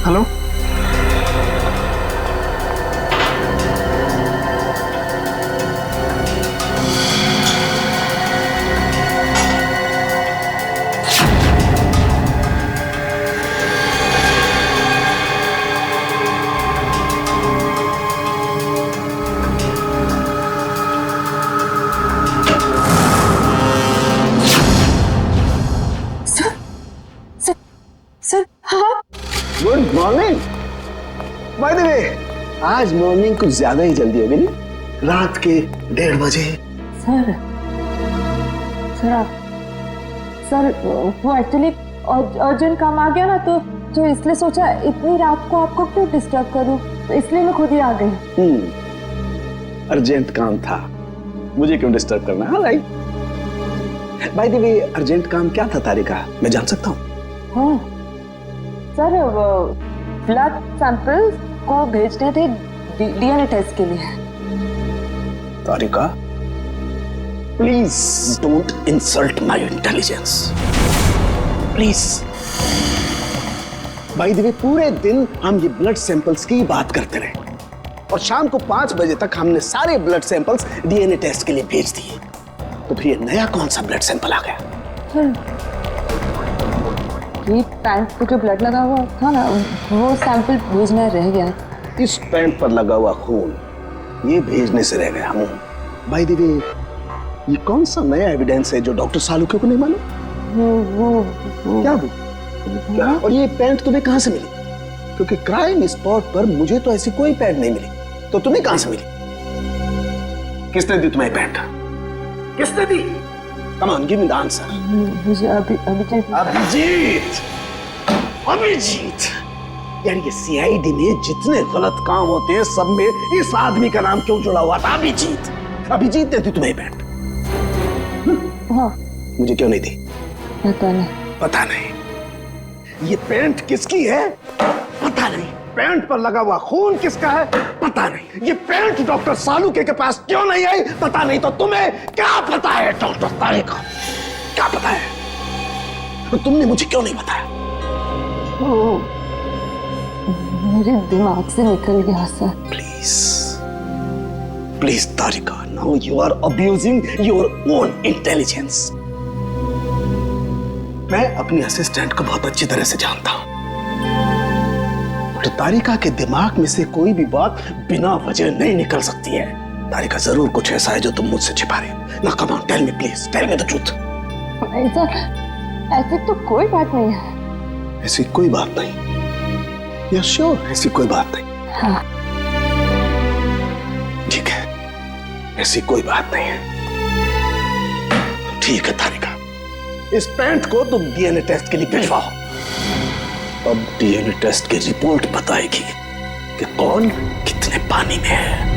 Hello. Sir हाँ। Good morning. Bye the वे, आज morning कुछ ज्यादा ही जल्दी हो गई, रात के 1:30 बजे। सर सर वो एक्चुअली अर्जेंट काम आ गया ना, तो इसलिए सोचा इतनी रात को आपको क्यों डिस्टर्ब करूं, तो इसलिए मैं खुद ही आ गई। अर्जेंट काम था, मुझे क्यों डिस्टर्ब करना है? Right. Bye the way, urgent काम क्या था तारिका, मैं जान सकता हूँ? हाँ सर, ब्लड सैंपल्स को भेजने थे डीएनए टेस्ट के लिए। Tarika, please don't insult my intelligence, please. By the way, पूरे दिन हम ये ब्लड सैंपल्स की बात करते रहे और शाम को 5 बजे तक हमने सारे ब्लड सैंपल्स डीएनए टेस्ट के लिए भेज दिए। तो फिर ये नया कौन सा ब्लड सैंपल आ गया? ये पैंट पे जो ब्लड लगा हुआ था ना, वो सैंपल भेजना रह गया। इस पैंट पर लगा हुआ खून ये भेजने से रह गया हूँ। बाय द वे, ये कौन सा नया एविडेंस है जो डॉक्टर सालुके को नहीं मालूम? वो क्या? और ये पैंट तुम्हें कहाँ से मिली? क्योंकि क्राइम स्पॉट पर मुझे तो ऐसी कोई पैंट नहीं मिली, तो तुम्हें कहाँ से मिली? किसने दी तुम्हें पैंट? किसने दी? Come on, give me the answer. मुझे अभिजीत यार, ये सीआईडी में जितने गलत काम होते हैं सब में इस आदमी का नाम क्यों जुड़ा हुआ था? अभिजीत ने दी तुम्हें पैंट? हाँ। मुझे क्यों नहीं दी? पता नहीं। ये पैंट किसकी है? पता नहीं। पैंट पर लगा हुआ खून किसका है? पता नहीं। ये पैंट डॉक्टर सालुके के पास क्यों नहीं आई? पता नहीं। तो तुम्हें क्या पता है डॉक्टर तारिका? क्या पता है? तो तुमने मुझे क्यों नहीं बताया? मेरे दिमाग से निकल गया sir. Please Tarika, now you are abusing your own intelligence. मैं अपनी असिस्टेंट को बहुत अच्छी तरह से जानता हूं। तो तारिका के दिमाग में से कोई भी बात बिना वजह नहीं निकल सकती है। तारिका, जरूर कुछ ऐसा है जो तुम मुझसे छिपा रहे हो। ना, come on, tell me please, tell me the truth. ऐसी तो कोई बात नहीं है। ऐसी कोई बात नहीं? यस श्योर, ऐसी कोई बात नहीं? हाँ। ठीक है, ऐसी कोई बात नहीं है। ठीक है तारिका, इस पैंट को तुम डीएनए टेस्ट के लिए भिजवाओ। अब डीएनए टेस्ट की रिपोर्ट बताएगी कि कौन कितने पानी में है।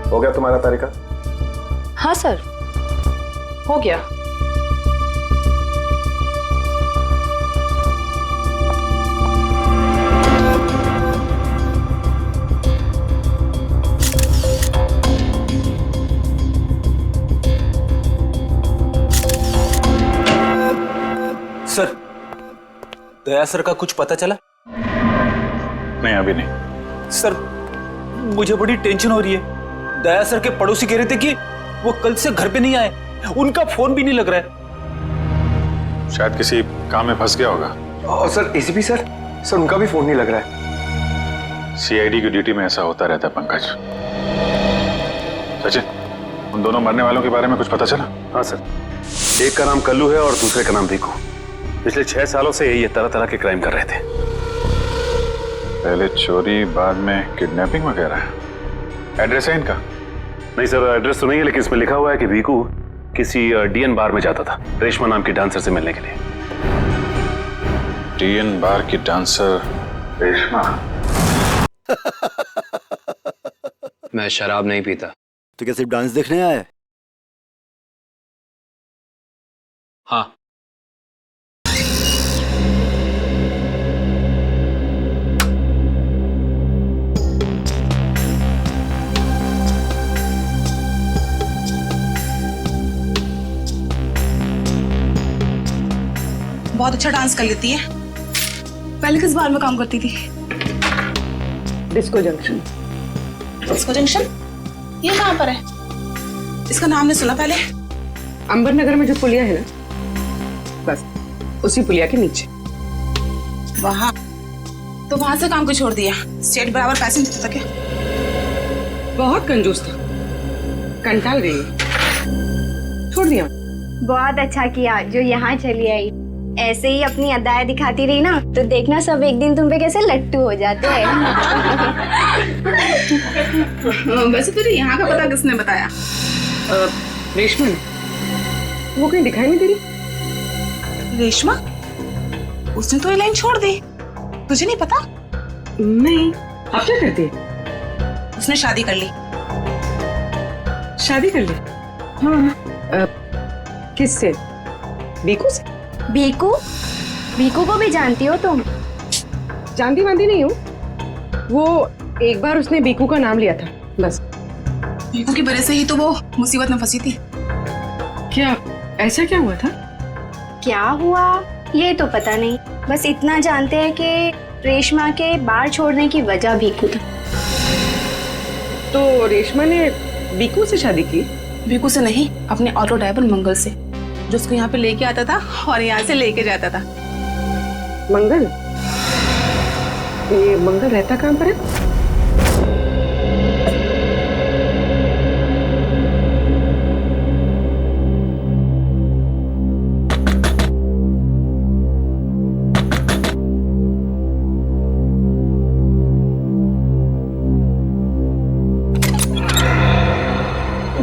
हो गया तुम्हारा तारिका? हाँ सर, हो गया। सर, दया सर का कुछ पता चला? नहीं, अभी नहीं। सर, मुझे बड़ी टेंशन हो रही है। दया सर के पड़ोसी कह रहे थे कि वो कल से घर पे नहीं आए, उनका फोन भी नहीं लग रहा है। शायद किसी काम में फंस गया होगा। और सर एसीपी सर उनका भी फोन नहीं लग रहा है। सीआईडी की ड्यूटी में ऐसा होता रहता है पंकज। सचिन, उन दोनों मरने वालों के बारे में कुछ पता चला? हाँ सर, एक का नाम कल्लू है और दूसरे का नाम भीकू। पिछले 6 सालों से ये तरह तरह के क्राइम कर रहे थे। पहले चोरी, बाद में किडनैपिंग वगैरह। एड्रेस है इनका? नहीं सर, एड्रेस तो नहीं है, लेकिन इसमें लिखा हुआ है कि भीकू किसी डीएन बार में जाता था रेशमा नाम की डांसर से मिलने के लिए। डीएन बार की डांसर रेशमा? मैं शराब नहीं पीता। तो क्या सिर्फ डांस देखने आया है? हाँ। बहुत अच्छा डांस कर लेती है। पहले किस बार में काम करती थी? Disco junction. Disco junction? ये कहाँ पर है? इसका नाम नहीं सुना पहले। अंबर नगर में जो पुलिया है ना, बस उसी पुलिया के नीचे। वहाँ तो वहां से काम को छोड़ दिया। स्टेट बराबर पैसे नहीं देता क्या? बहुत कंजूस था, कंटाल गई, छोड़ दिया। बहुत अच्छा किया जो यहाँ चली आई। ऐसे ही अपनी अदाएं दिखाती रही ना तो देखना सब एक दिन तुम पे कैसे लट्टू हो जाते हैं। वैसे तुझे यहाँ का पता किसने बताया? रेशमा, वो कहीं दिखाई नहीं दे रही। रेशमा? उसने तो ये लाइन छोड़ दी, तुझे नहीं पता? नहीं, अब क्या करती है? उसने शादी कर ली। शादी कर ली? हाँ। किससे? बीकू से? भीकू? भीकू को भी जानती हो तुम? जानती वांती नहीं हूँ, वो एक बार उसने बीकू का नाम लिया था बस। भीकू की वजह से ही तो वो मुसीबत में फंसी थी। क्या ऐसा क्या हुआ था? क्या हुआ ये तो पता नहीं, बस इतना जानते हैं कि रेशमा के बार छोड़ने की वजह भीकू था। तो रेशमा ने बीकू से शादी की? भीकू से नहीं, अपने ऑटो ड्राइवर मंगल से, जो उसको यहाँ पे लेके आता था और यहाँ से लेके जाता था। मंगल? ये मंगल रहता कहाँ पर है?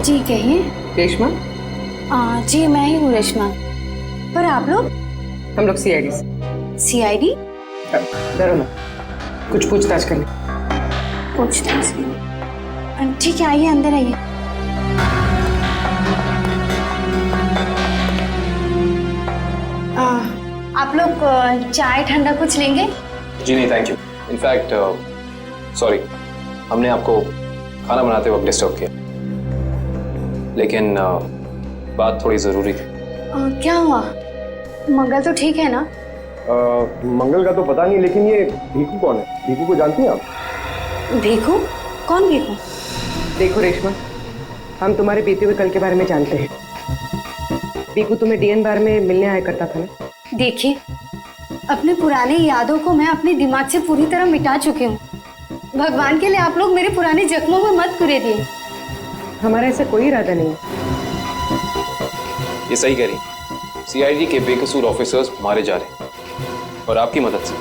जी कहिए। रेशमा? जी मैं ही हूँ रेशमा। पर आप लोग? हम लोग सीआईडी से। सीआईडी? डरो ना, कुछ पूछताछ करने। पूछताछ? ठीक है, आइए अंदर आइए। आप लोग चाय ठंडा कुछ लेंगे? जी नहीं, थैंक यू। इनफैक्ट सॉरी, हमने आपको खाना बनाते वक्त डिस्टर्ब किया, लेकिन बात थोड़ी जरूरी थी। क्या हुआ? मंगल तो ठीक है ना? मंगल का तो पता नहीं, लेकिन ये भीकू कौन है? भीकू को जानती हैं आप? भीकू? कौन भीकू? देखो रेशमा, हम तुम्हारे बीते हुए कल के बारे में जानते हैं। भीकू तुम्हें डीएन बार में मिलने आया करता था ना? देखिए, अपने पुराने यादों को मैं अपने दिमाग से पूरी तरह मिटा चुकी हूँ। भगवान के लिए आप लोग मेरे पुराने जख्मों में मत कुरे दिए। हमारा ऐसा कोई इरादा नहीं। ये सही कह रही, सीआईडी के बेकसूर ऑफिसर्स मारे जा रहे हैं और आपकी मदद से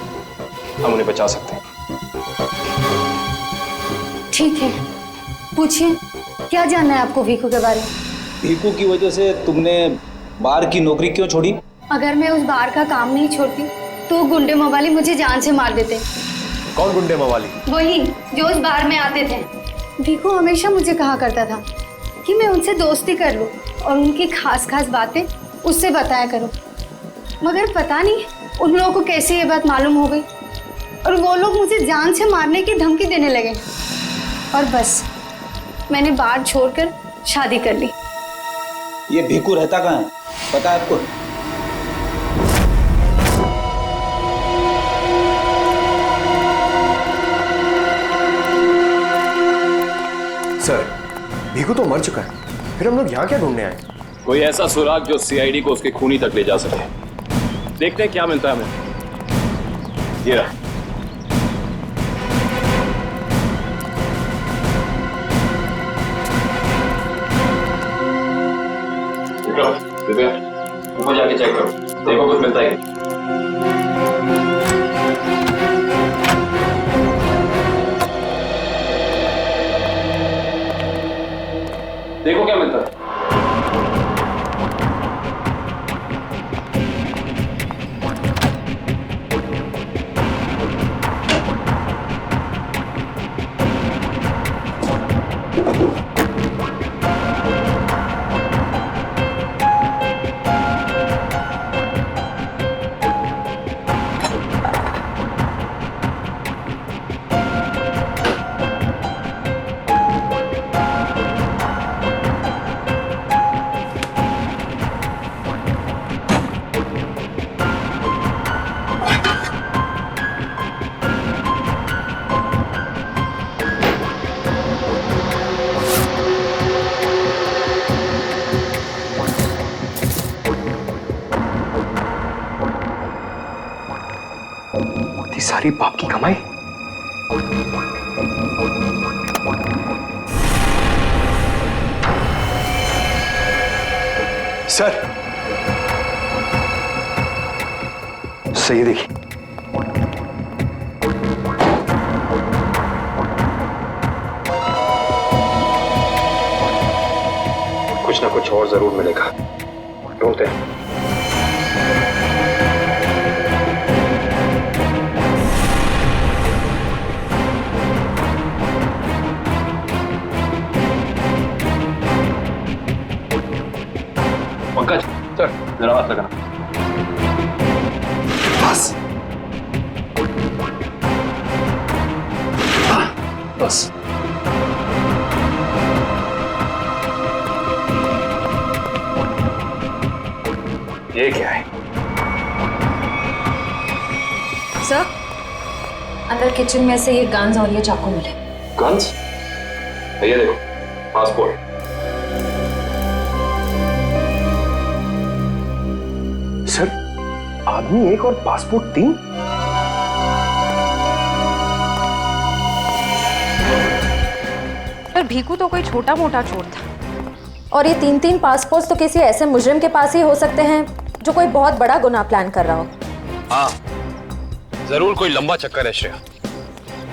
हम उन्हें बचा सकते हैं। ठीक है, पूछिए, क्या जानना है आपको भीकू के बारे में? भीकू की वजह से तुमने बार की नौकरी क्यों छोड़ी? अगर मैं उस बार का काम नहीं छोड़ती तो गुंडे मवाली मुझे जान से मार देते। कौन गुंडे मवाली? वही जो उस बार में आते थे। भीकू हमेशा मुझे कहा करता था कि मैं उनसे दोस्ती कर लूं और उनकी खास खास बातें उससे बताया करूं, मगर पता नहीं उन लोगों को कैसे ये बात मालूम हो गई और वो लोग मुझे जान से मारने की धमकी देने लगे और बस मैंने बार छोड़कर शादी कर ली। ये भीकू रहता कहाँ है, पता है आपको? सर, भीकू तो मर चुका है, फिर हम लोग यहाँ क्या ढूंढने आए? कोई ऐसा सुराग जो सीआईडी को उसके खूनी तक ले जा सके। देखते हैं क्या मिलता है हमें। ये रहा। विक्रम, दिव्या, ऊपर जाके चेक करो, देखो कुछ मिलता है क्या। देखो क्या मिलता है। सारी बाप की कमाई। सर, सही देखिए। कुछ ना कुछ और जरूर मिलेगा, ढूंढते हैं। पंकज, सर, जरा हाथ लगाना। बस बस। ये क्या है? सर, अंदर किचन में से ये गन्स और ये चाकू मिले। गन्स? ये देखो, पासपोर्ट। सर, आदमी एक और पासपोर्ट 3? पर भीकू तो कोई छोटा मोटा चोर था, और ये 3-3 पासपोर्ट तो किसी ऐसे मुजरिम के पास ही हो सकते हैं जो कोई बहुत बड़ा गुनाह प्लान कर रहा हो। हाँ, जरूर कोई लंबा चक्कर है श्रेया।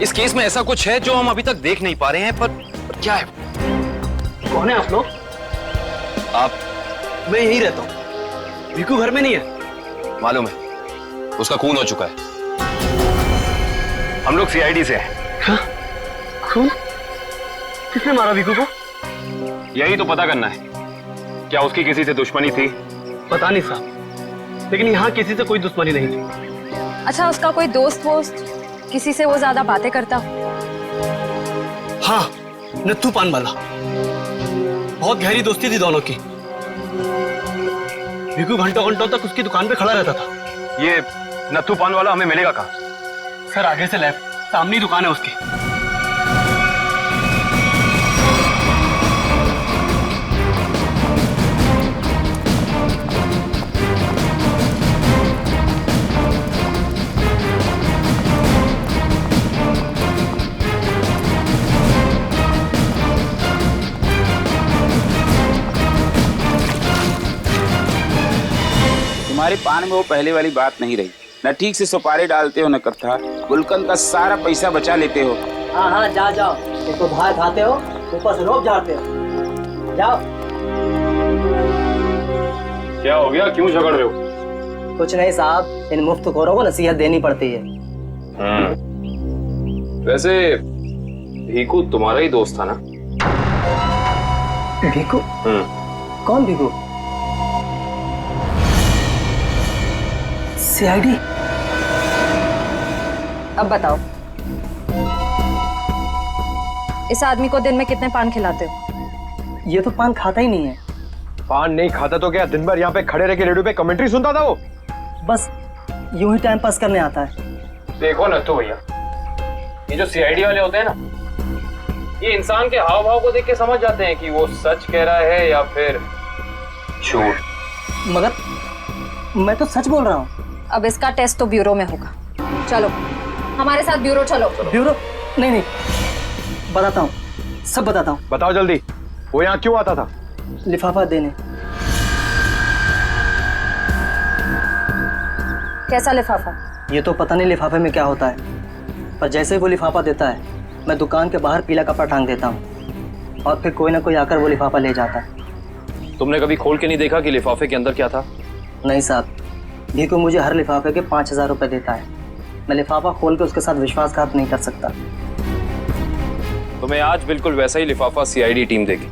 इस केस में ऐसा कुछ है जो हम अभी तक देख नहीं पा रहे हैं, पर क्या है? कौन है आप लोग? आप? मैं यहीं रहता हूँ। भीकू घर में नहीं है। मालूम है, उसका खून हो चुका है। हम लोग सीआईडी से हैं। हाँ? खून? किसने मारा भीकू को? यही तो पता करना है। क्या उसकी किसी से दुश्मनी थी? पता नहीं साहब, लेकिन यहाँ किसी से कोई दुश्मनी नहीं थी। अच्छा, उसका कोई दोस्त वोस्त, किसी से वो ज्यादा बातें करता? हाँ, नत्थू पान वाला। बहुत गहरी दोस्ती थी दोनों की। भीकू घंटों घंटों तक उसकी दुकान पे खड़ा रहता था। ये नत्थू पान वाला हमें मिलेगा कहाँ? सर, आगे से लेफ्ट, सामने ही दुकान है उसकी। तुम्हारे पान में वो पहले वाली बात नहीं रही। न ठीक से सुपारी डालते हो न कत्था। गुलकंद का सारा पैसा बचा लेते हो। हाँ हाँ, जाओ जाओ। एक तो भात खाते हो, ऊपर से रोब झाड़ते हो। जाओ। क्या हो गया, क्यों झगड़ रहे हो? कुछ नहीं साहब, इन मुफ्तखोरों को नसीहत देनी पड़ती है। वैसे भीकू तुम्हारा ही दोस्त था ना? भीकू? कौन भीकू? सीआईडी? अब बताओ, इस आदमी को दिन में कितने पान खिलाते हो? ये तो पान खाता ही नहीं है। पान नहीं खाता तो क्या दिन भर यहाँ पे खड़े रह के रेडियो पे कमेंट्री सुनता था वो? बस यूं ही टाइम पास करने आता है। देखो नत्थू भैया, ये जो सीआईडी वाले होते हैं ना, ये इंसान के हाव भाव को देख के समझ जाते हैं कि वो सच कह रहा है या फिर झूठ। मगर मैं तो सच बोल रहा हूँ। अब इसका टेस्ट तो ब्यूरो में होगा। चलो हमारे साथ ब्यूरो चलो। ब्यूरो? नहीं नहीं, बताता हूँ, सब बताता हूँ। बताओ जल्दी, वो यहाँ क्यों आता था? लिफाफा देने। कैसा लिफाफा? ये तो पता नहीं लिफाफे में क्या होता है, पर जैसे ही वो लिफाफा देता है मैं दुकान के बाहर पीला कपड़ा टांग देता हूँ और फिर कोई ना कोई आकर वो लिफाफा ले जाता है। तुमने कभी खोल के नहीं देखा कि लिफाफे के अंदर क्या था? नहीं साहब, भीकू मुझे हर लिफाफे के 5,000 रुपये देता है। मैं लिफाफा खोल के उसके साथ विश्वासघात नहीं कर सकता। तुम्हें आज बिल्कुल वैसा ही लिफाफा सीआईडी टीम देगी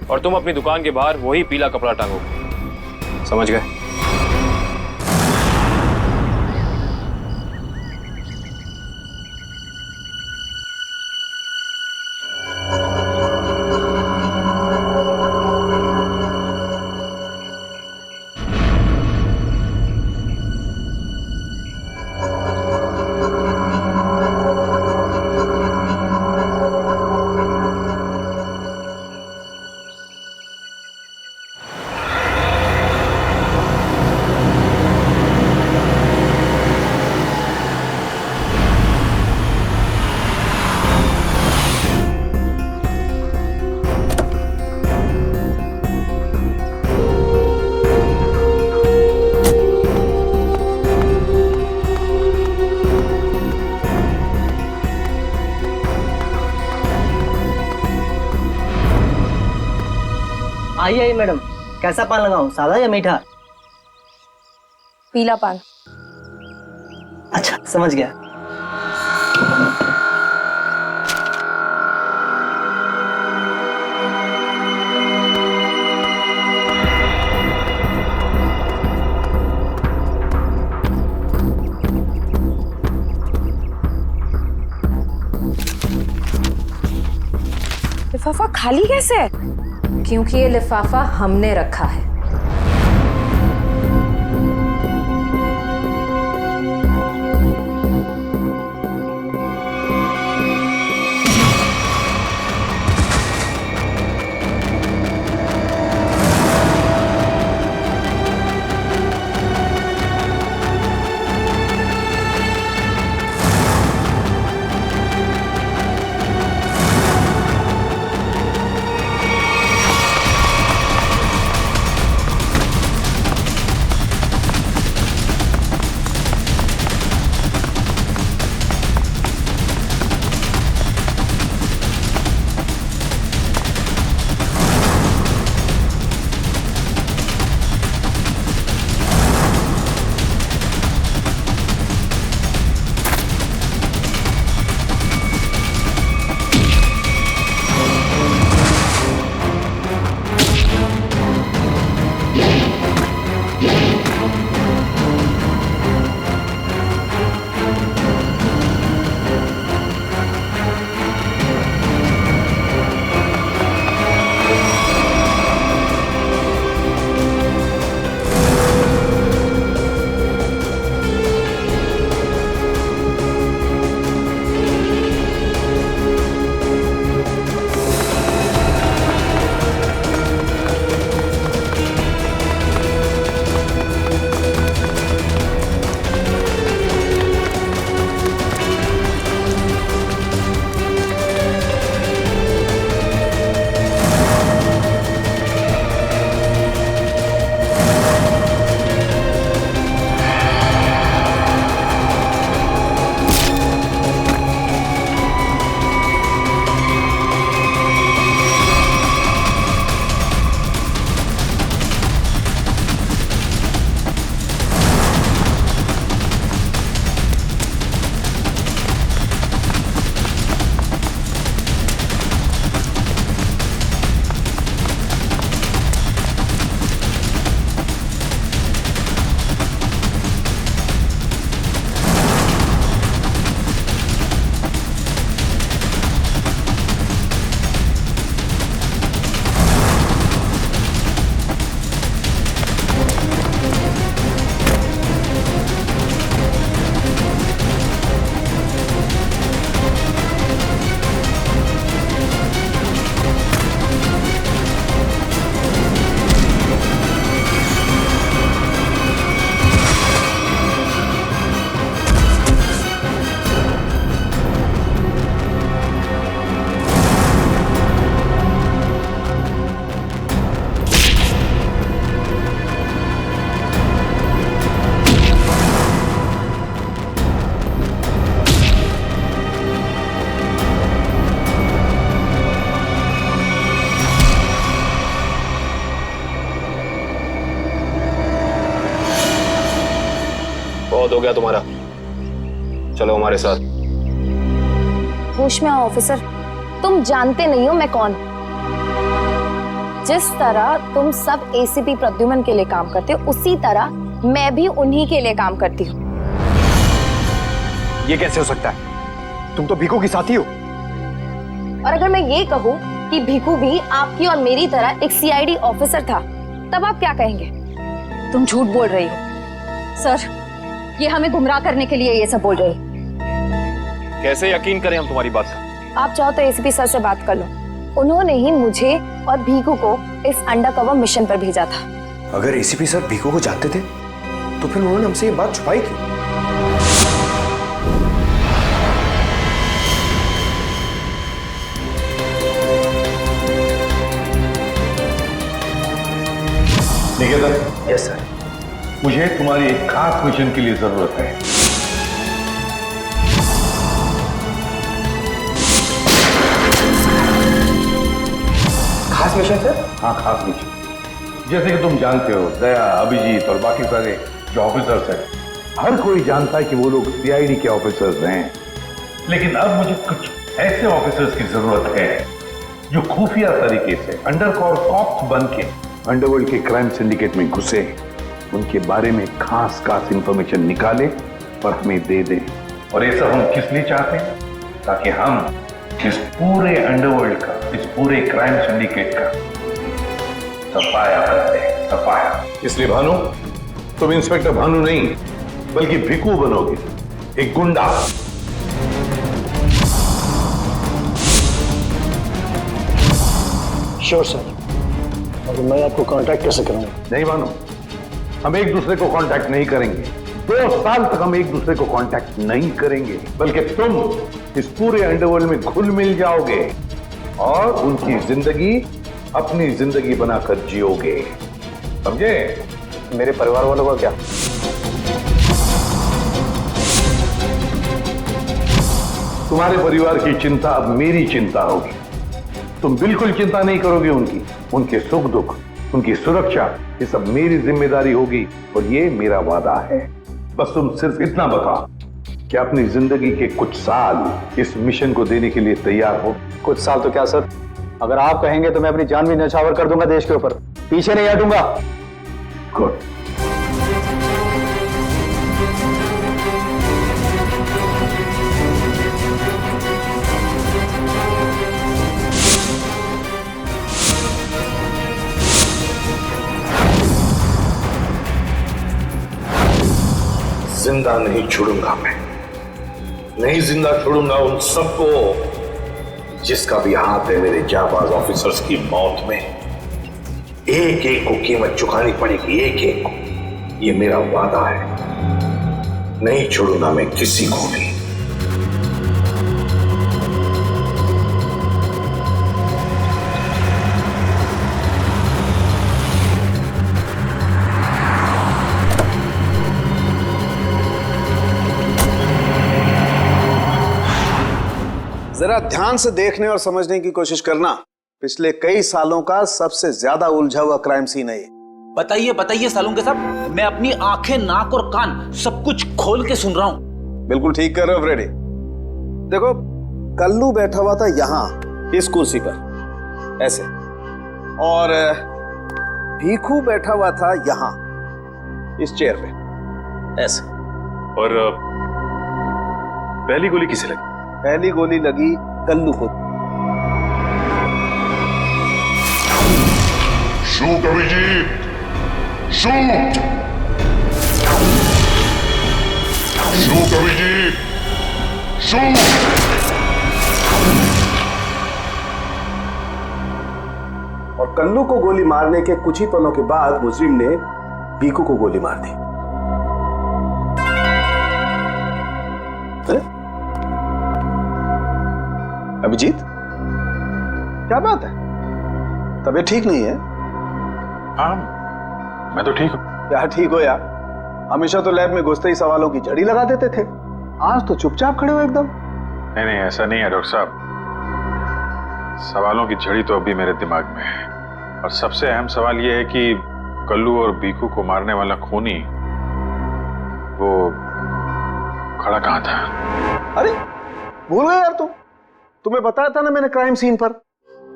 और तुम अपनी दुकान के बाहर वही पीला कपड़ा टांगोगे, समझ गए? आइए मैडम, कैसा पान लगाऊं, सादा या मीठा? पीला पान। अच्छा, समझ गया। लिफाफा खाली कैसे है? क्योंकि ये लिफाफा हमने रखा है। बहुत हो गया तुम्हारा, चलो हमारे साथ। होश में आओ ऑफिसर, तुम जानते नहीं हो मैं कौन। जिस तरह तुम सब एसीपी प्रद्युमन के लिए काम करते हो, उसी तरह मैं भी उन्हीं के लिए काम करती हूँ। ये कैसे हो सकता है? तुम तो भीखू की साथी हो। और अगर मैं ये कहूँ कि भीखू भी आपकी और मेरी तरह एक सीआईडी ऑफिसर था, तब आप क्या कहेंगे? तुम झूठ बोल रही हो सर, ये हमें गुमराह करने के लिए ये सब बोल रही। कैसे यकीन करें हम तुम्हारी बात का? आप चाहो तो एसीपी सर से बात कर लो, उन्होंने ही मुझे और भीखू को इस अंडरकवर मिशन पर भेजा था। अगर एसीपी सर भीखू को जानते थे तो फिर उन्होंने हमसे ये बात छुपाई क्यों? निकेतन। Yes sir. मुझे तुम्हारी एक खास मिशन के लिए जरूरत है। खास मिशन सर? हाँ, खास मिशन। जैसे कि तुम जानते हो, दया, अभिजीत और बाकी सारे जो ऑफिसर्स हैं, हर कोई जानता है कि वो लोग सीआईडी के ऑफिसर्स हैं। लेकिन अब मुझे कुछ ऐसे ऑफिसर्स की जरूरत है जो खुफिया तरीके से अंडरकवर कॉप्स बन के अंडरवर्ल्ड के क्राइम सिंडिकेट में घुसे, उनके बारे में खास इंफॉर्मेशन निकाले और हमें दे दे। और ये सब हम किस लिए चाहते हैं? ताकि हम इस पूरे अंडरवर्ल्ड का, इस पूरे क्राइम सिंडिकेट का सफाया करते हैं, सफाया। इसलिए भानु, तुम इंस्पेक्टर भानु नहीं बल्कि भिकू बनोगे, एक गुंडा। Sure sir. और मैं आपको कांटेक्ट कैसे करूंगा? नहीं भानु, हम एक दूसरे को कांटेक्ट नहीं करेंगे। 2 साल तक हम एक दूसरे को कांटेक्ट नहीं करेंगे, बल्कि तुम इस पूरे अंडरवर्ल्ड में घुल मिल जाओगे और उनकी जिंदगी अपनी जिंदगी बनाकर जियोगे, समझे? मेरे परिवार वालों का क्या? तुम्हारे परिवार की चिंता अब मेरी चिंता होगी। तुम बिल्कुल चिंता नहीं करोगे उनकी, उनके सुख दुख, उनकी सुरक्षा, ये सब मेरी जिम्मेदारी होगी और ये मेरा वादा है। बस तुम सिर्फ इतना बताओ कि अपनी जिंदगी के कुछ साल इस मिशन को देने के लिए तैयार हो। कुछ साल तो क्या सर, अगर आप कहेंगे तो मैं अपनी जान भी न्यौछावर कर दूंगा देश के ऊपर, पीछे नहीं हटूंगा। गुड। जिंदा नहीं छोड़ूंगा मैं, नहीं जिंदा छोड़ूंगा उन सबको जिसका भी हाथ है मेरे जाबाज ऑफिसर्स की मौत में। एक एक को कीमत चुकानी पड़ेगी, एक एक को। ये मेरा वादा है, नहीं छोड़ूंगा मैं किसी को भी। जरा ध्यान से देखने और समझने की कोशिश करना। पिछले कई सालों का सबसे ज्यादा उलझा हुआ क्राइम सीन है ये। बताइए बताइए सालून के साहब, मैं अपनी आंखें, नाक और कान सब कुछ खोल के सुन रहा हूं। बिल्कुल ठीक कर रहे हो फ्रेडी। देखो, कल्लू बैठा हुआ था यहां इस कुर्सी पर ऐसे, और भीखू बैठा हुआ था यहां इस चेयर पे ऐसे। और पहली गोली किसे लगी? पहली गोली लगी कल्लू को। Shoot Abhijit, shoot, shoot Abhijit, shoot. और कल्लू को गोली मारने के कुछ ही पलों के बाद मुजरिम ने भीखू को गोली मार दी। अभिजीत, क्या बात है? तबीयत ठीक नहीं है? हाँ, मैं तो ठीक हूँ। क्या ठीक हो यार? हमेशा तो लैब में घुसते ही सवालों की झड़ी लगा देते थे, आज तो चुपचाप खड़े हो एकदम। नहीं नहीं, ऐसा नहीं है डॉक्टर साहब। सवालों की झड़ी तो अभी मेरे दिमाग में है, और सबसे अहम सवाल यह है कि कल्लू और भीखू को मारने वाला खूनी वो खड़ा कहाँ था? अरे भूल गए यार तुम, तुम्हें बताया था ना मैंने क्राइम सीन पर।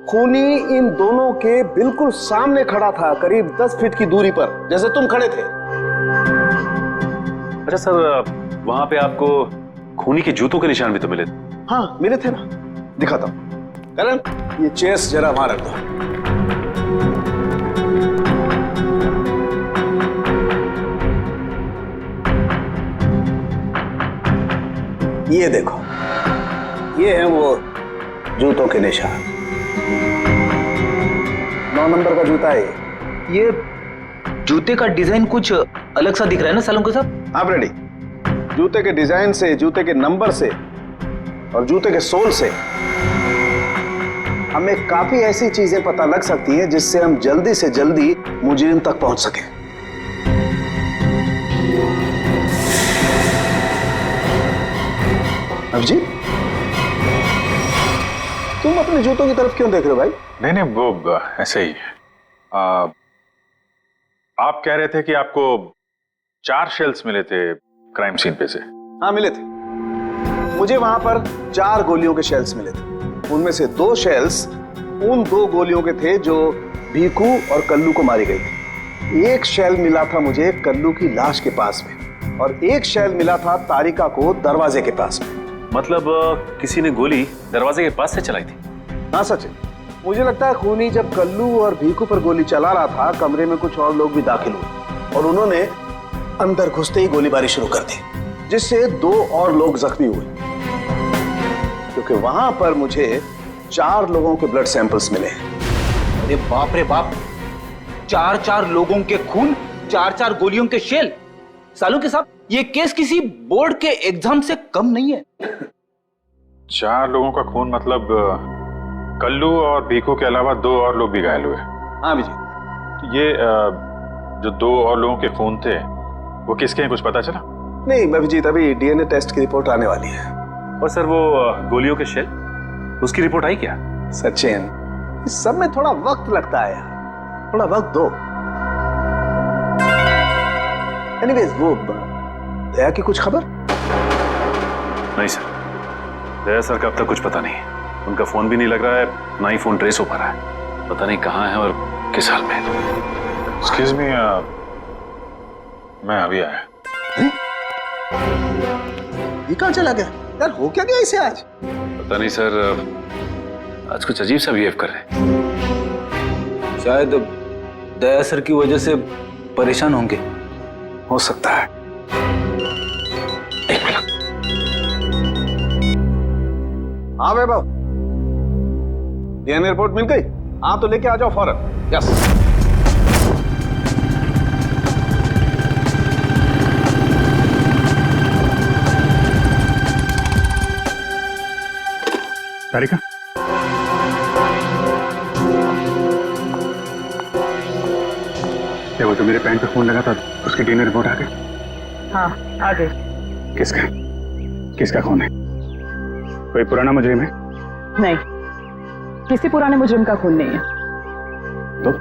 खूनी इन दोनों के बिल्कुल सामने खड़ा था, करीब 10 फीट की दूरी पर, जैसे तुम खड़े थे। अच्छा सर, वहां पे आपको खूनी के जूतों के निशान भी तो मिले थे? हाँ मिले थे ना, दिखाता हूं। करण, ये चेस जरा वहां रख दो। ये देखो, ये है वो जूतों के निशान। 9 नंबर का जूता है ये जूते का डिजाइन कुछ अलग सा दिख रहा है ना सालुंके साहब? आप रेडी? जूते के डिजाइन से, जूते के नंबर से और जूते के सोल से हमें काफी ऐसी चीजें पता लग सकती हैं जिससे हम जल्दी से जल्दी मुजरिम तक पहुंच सकें। अभिजीत, तुम अपने जूतों की तरफ क्यों देख रहे हो भाई? नहीं वो ऐसे ही। आप कह रहे थे कि आपको 4 शेल्स मिले थे क्राइम सीन पे से? हाँ मिले थे, मुझे वहां पर 4 गोलियों के शेल्स मिले थे। उनमें से 2 शेल्स उन 2 गोलियों के थे जो भीखू और कल्लू को मारी गई थी। एक शेल मिला था मुझे कल्लू की लाश के पास में और एक शेल मिला था तारिका को दरवाजे के पास में। मतलब किसी ने गोली दरवाजे के पास से चलाई थी? हाँ सचिन, मुझे लगता है खूनी जब कल्लू और भीखू पर गोली चला रहा था, कमरे में कुछ और लोग भी दाखिल हुए और उन्होंने अंदर घुसते ही गोलीबारी शुरू कर दी, जिससे 2 और लोग जख्मी हुए। क्योंकि वहां पर मुझे 4 लोगों के ब्लड सैंपल्स मिले। अरे बाप रे बाप, 4 लोगों के खून, 4 गोलियों के शेल। सालुंके साहब, ये केस किसी बोर्ड के एग्जाम से कम नहीं है। 4 लोगों का खून मतलब कल्लू और भीखू के अलावा 2 और लोग भी घायल हुए? हाँ विजय। ये जो 2 और लोगों के खून थे वो किसके हैं, कुछ पता चला? नहीं अभिजीत, अभी डीएनए टेस्ट की रिपोर्ट आने वाली है। और सर वो गोलियों के शेल, उसकी रिपोर्ट आई क्या? सचिन, इस सब में थोड़ा वक्त लगता है यार, थोड़ा वक्त दो। एनीवेज, वो दया की कुछ खबर? नहीं सर, दया सर का अब तक कुछ पता नहीं। उनका फोन भी नहीं लग रहा है, ना ही फोन ट्रेस हो पा रहा है। पता नहीं कहाँ है और किस हाल में। एक्सक्यूज मी, मैं अभी आया। ये कहाँ चला गया यार? हो क्या गया इसे आज? पता नहीं सर, आज कुछ अजीब सा बिहेव कर रहे हैं। शायद दया सर की वजह से परेशान होंगे। हो सकता है। एक मिनट। हाँ वैभव, डीएनए रिपोर्ट मिल गई? हाँ तो लेके आ जाओ फौरन। यस। तारिका, वो तो मेरे पैंट पे खून लगा था, उसकी डीएनए रिपोर्ट आ गई? हाँ आ गई। किसका खून है? कोई पुराना मुजरिम है? नहीं, किसी पुराने मुजरिम का खून नहीं है। तो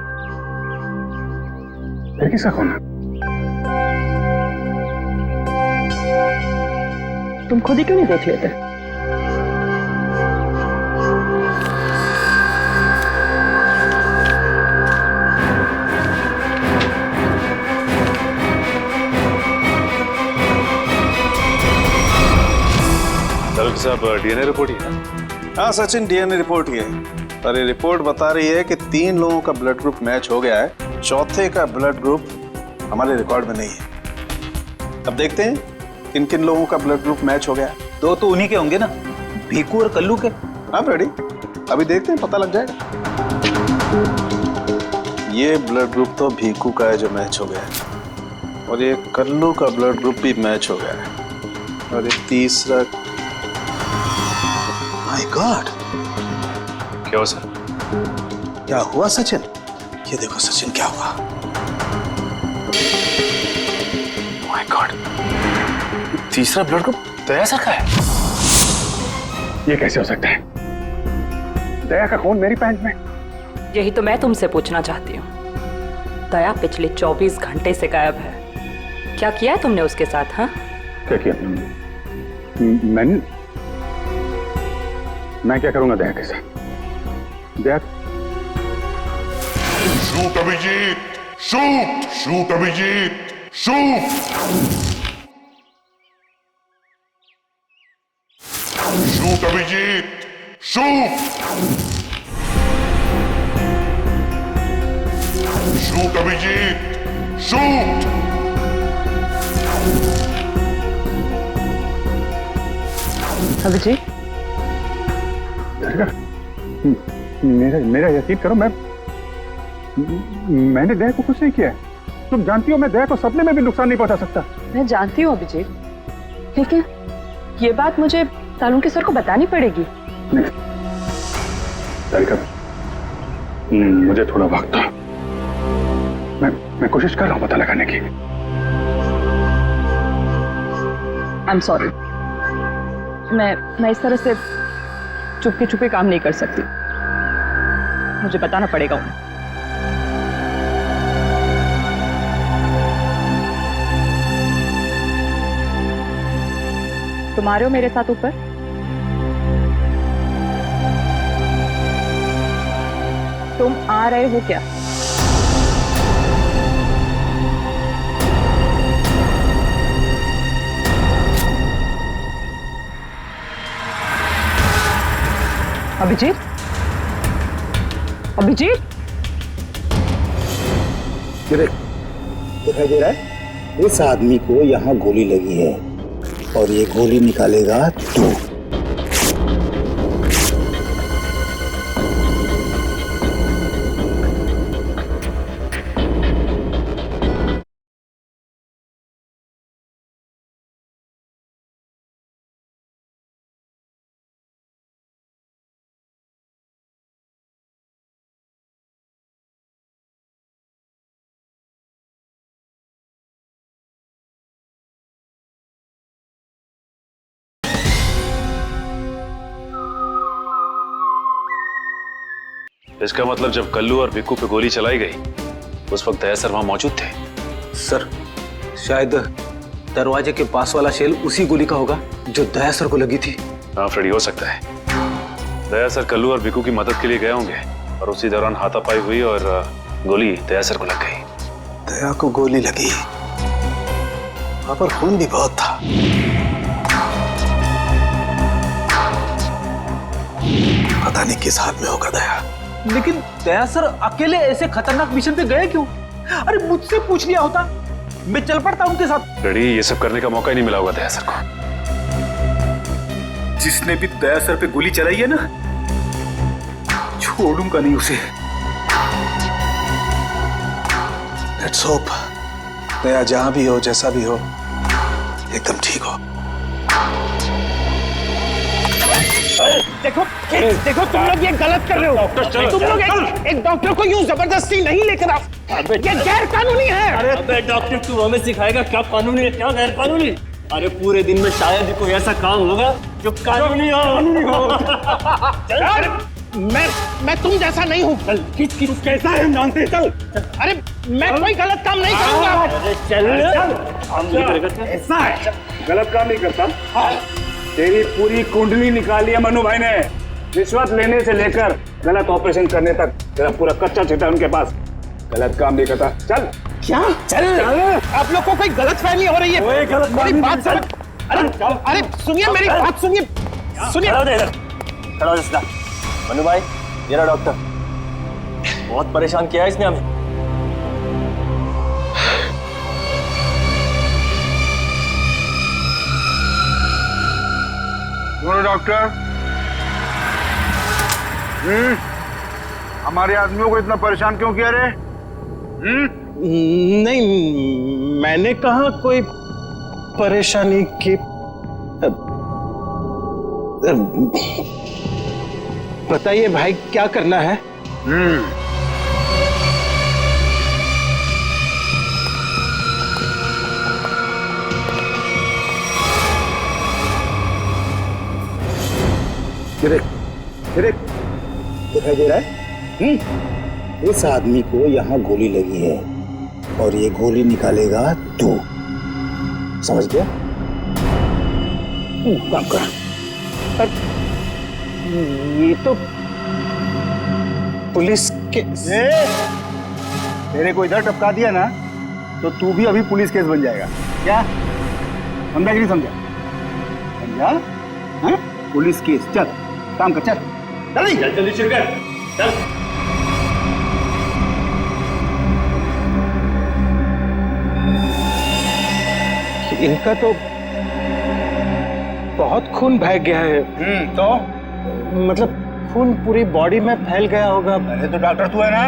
फिर किसका खून है? तुम खुद ही क्यों नहीं देख लेते? साहब, डीएनए रिपोर्ट ही है? हाँ सचिन, डीएनए रिपोर्ट ही है। और ये रिपोर्ट बता रही है कि 3 लोगों का ब्लड ग्रुप मैच हो गया है, चौथे का ब्लड ग्रुप हमारे रिकॉर्ड में नहीं है। अब देखते हैं किन किन लोगों का ब्लड ग्रुप मैच हो गया। 2 तो उन्हीं के होंगे ना, भीखू और कल्लू के। आप रेडी? अभी देखते हैं, पता लग जाएगा। ये ब्लड ग्रुप तो भीखू का है जो मैच हो गया है, और ये कल्लू का ब्लड ग्रुप भी मैच हो गया है, और ये तीसरा। माय गॉड, क्या हुआ सर? क्या हुआ सचिन? ये देखो सचिन, क्या हुआ? माय गॉड, तीसरा ब्लड ग्रुप दया सर का है। ये कैसे हो सकता है? दया का खून मेरी पैंट में। यही तो मैं तुमसे पूछना चाहती हूँ। दया पिछले 24 घंटे से गायब है। क्या किया है तुमने उसके साथ? हाँ, क्या किया तुमने? मैं क्या करूंगा दया के साथ? Daya shoot Abhijit, shoot shoot Abhijit, shoot shoot Abhijit, shoot shoot Abhijit, shoot Abhijeet, मेरा यकीन करो, मैंने दया को कुछ नहीं किया है। तुम जानती हो मैं दया को सपने में भी नुकसान नहीं पहुंचा सकता। मैं जानती हूँ अभिजीत, लेकिन ये बात मुझे सालुंके सर को बतानी पड़ेगी। मुझे थोड़ा वक्त था, मैं कोशिश कर रहा हूं पता लगाने की। आई एम सॉरी, मैं इस तरह से चुपके चुपके काम नहीं कर सकती, मुझे बताना पड़ेगा उन्हें। तुम आ रहे हो मेरे साथ ऊपर? तुम आ रहे हो क्या? अभिजीत, अभिजीत, दिखाई दे रहा है? इस आदमी को यहाँ गोली लगी है और ये गोली निकालेगा तू। इसका मतलब जब कल्लू और भिक्कू पे गोली चलाई गई उस वक्त दया सर वहां मौजूद थे। सर, शायद दरवाजे के पास वाला शेल उसी गोली का होगा जो दया सर को लगी थी। हाँ फ्रेडी, हो सकता है दया सर कल्लू और भिक्कू की मदद के लिए गए होंगे और उसी दौरान हाथापाई हुई और गोली दया सर को लग गई। दया को गोली लगी, वहां पर खून भी बहुत था। पता नहीं किस हाल में होगा दया। लेकिन दया सर अकेले ऐसे खतरनाक मिशन पे गए क्यों? अरे मुझसे पूछ लिया होता, मैं चल पड़ता उनके साथ। फ्रेडी, ये सब करने का मौका ही नहीं मिला होगा दया सर को। जिसने भी दया सर पे गोली चलाई है ना, छोड़ूंगा नहीं उसे। लेट्स होप दया जहां भी हो, जैसा भी हो, एकदम ठीक हो। देखो देखो, तुम लोग ये गलत कर रहे हो। तुम लोग एक डॉक्टर को यूं जबरदस्ती नहीं लेकर आओ, ये गैर कानूनी है। अबे डॉक्टर, तू हमें सिखाएगा क्या कानूनी है क्या गैर कानूनी? अरे पूरे दिन में शायद ही कोई ऐसा काम होगा जो कानूनी हो। मैं तुम जैसा नहीं हूँ। किस कैसा है जानते? चल। अरे मैं कोई गलत काम नहीं करूँगा। चल, ऐसा है, गलत काम नहीं करता। तेरी पूरी कुंडली निकाली है मनु भाई ने, रिश्वत लेने से लेकर गलत ऑपरेशन करने तक तेरा पूरा कच्चा चिट्ठा उनके पास। गलत काम नहीं करता। चल। क्या? चल। आप लोग को कोई गलत फहमी हो रही है। मेरी बात समझ। अरे सुनिए, मेरी बात सुनिए। खड़ा हो सीधा। मनु भाई, ये रहा डॉक्टर। बहुत परेशान किया है इसने हमें। डॉक्टर, हमारे आदमियों को इतना परेशान क्यों किया रे? नहीं, मैंने कहा कोई परेशानी की। बताइए भाई, क्या करना है? दिखाई दे रहा है? इस आदमी को यहाँ गोली लगी है और ये गोली निकालेगा तू। समझ गया? काम कर। ये तो पुलिस के तेरे को इधर टपका दिया ना तो तू भी अभी पुलिस केस बन जाएगा। क्या समझा कि नहीं समझा? समझा? हाँ? Police case. चल काम कर, चल जल्दी जल्दी शुरू कर, चल। इनका तो बहुत खून बह गया है। तो मतलब खून पूरी बॉडी में फैल गया होगा। अरे तो डॉक्टर तू है ना,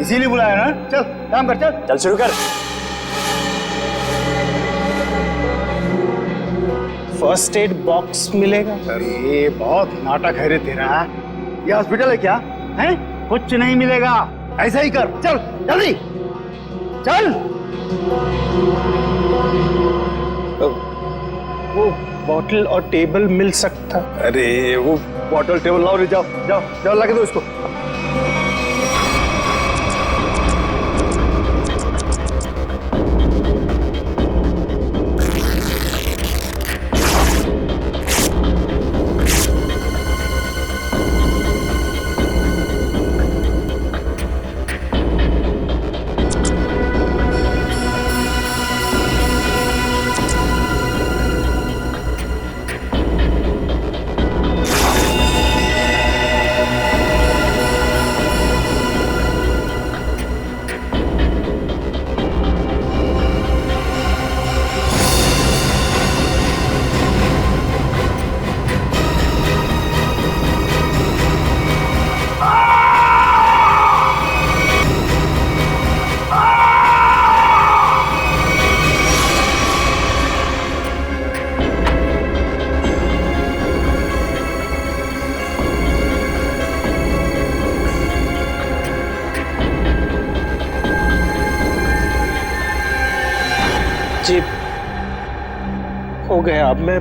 इसीलिए बुलाया ना। चल काम कर, चल चल शुरू कर। फर्स्ट एड बॉक्स मिलेगा? अरे बहुत नाटक है रे तेरा। ये हॉस्पिटल है क्या है? कुछ नहीं मिलेगा, ऐसा ही कर। चल जल्दी चल। वो बॉटल और टेबल मिल सकता? अरे वो बॉटल टेबल लाओ रे, जाओ जाओ जाओ, ला के दो इसको। जी हो गया, अब मैं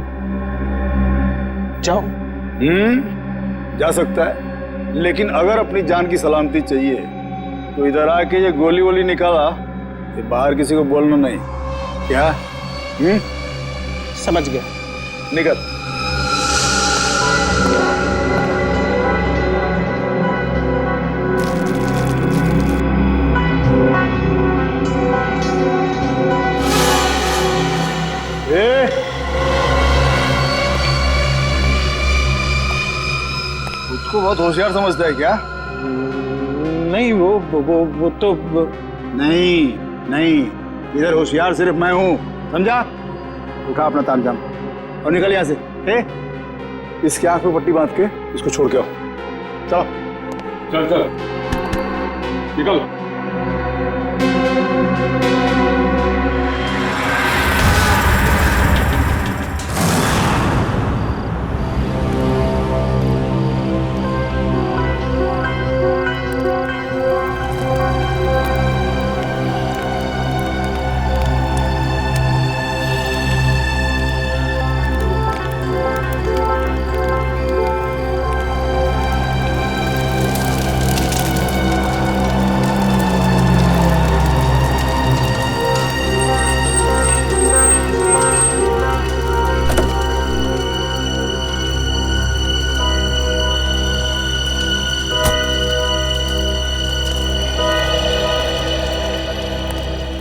जाऊं? जा सकता है, लेकिन अगर अपनी जान की सलामती चाहिए तो इधर आके ये गोली वोली निकाला, ये बाहर किसी को बोलना नहीं। क्या? समझ गया। निकल। उसको बहुत होशियार समझता है क्या? नहीं वो तो नहीं नहीं, इधर होशियार सिर्फ मैं हूं, समझा? उठा अपना तामझाम और निकल यहां से। इसके आंख पे पट्टी बांध के इसको छोड़ के आओ। चलो चल चल निकल।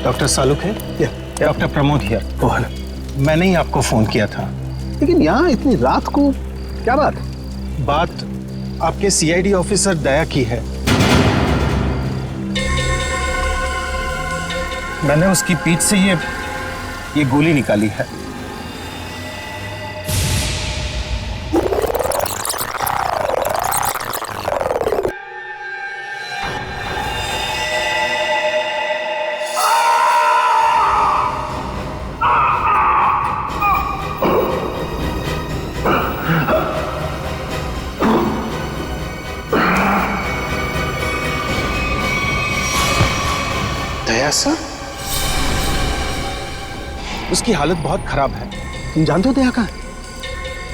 डॉक्टर सालुक है? Doctor Pramod here. मैंने ही आपको फोन किया था। लेकिन यहाँ इतनी रात को क्या बात? बात आपके सीआईडी ऑफिसर दया की है। मैंने उसकी पीठ से ये गोली निकाली है। दया सर? उसकी हालत बहुत खराब है। तुम जानते हो दया का?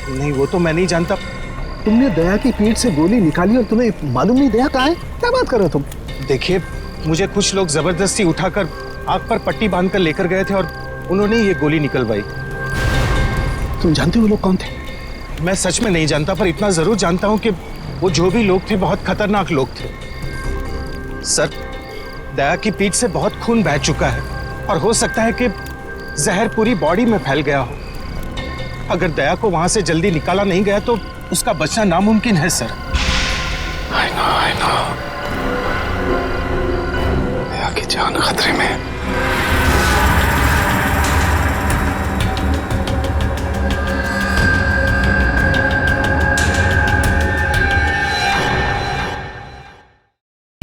नहीं, वो तो मैं नहीं जानता। तुमने दया की पीठ से गोली निकाली और तुम्हें मालूम नहीं दया कहाँ है? क्या बात कर रहे हो तुम? देखिए, मुझे कुछ लोग जबरदस्ती उठाकर आंख पर पट्टी बांधकर लेकर गए थे और उन्होंने ये गोली निकलवाई। तुम जानते हो वो लोग कौन थे? मैं सच में नहीं जानता, पर इतना जरूर जानता हूं कि वो जो भी लोग थे बहुत खतरनाक लोग थे। सर, दया की पीठ से बहुत खून बह चुका है और हो सकता है कि जहर पूरी बॉडी में फैल गया हो। अगर दया को वहां से जल्दी निकाला नहीं गया तो उसका बचना नामुमकिन है सर। I know. दया की जान खतरे में।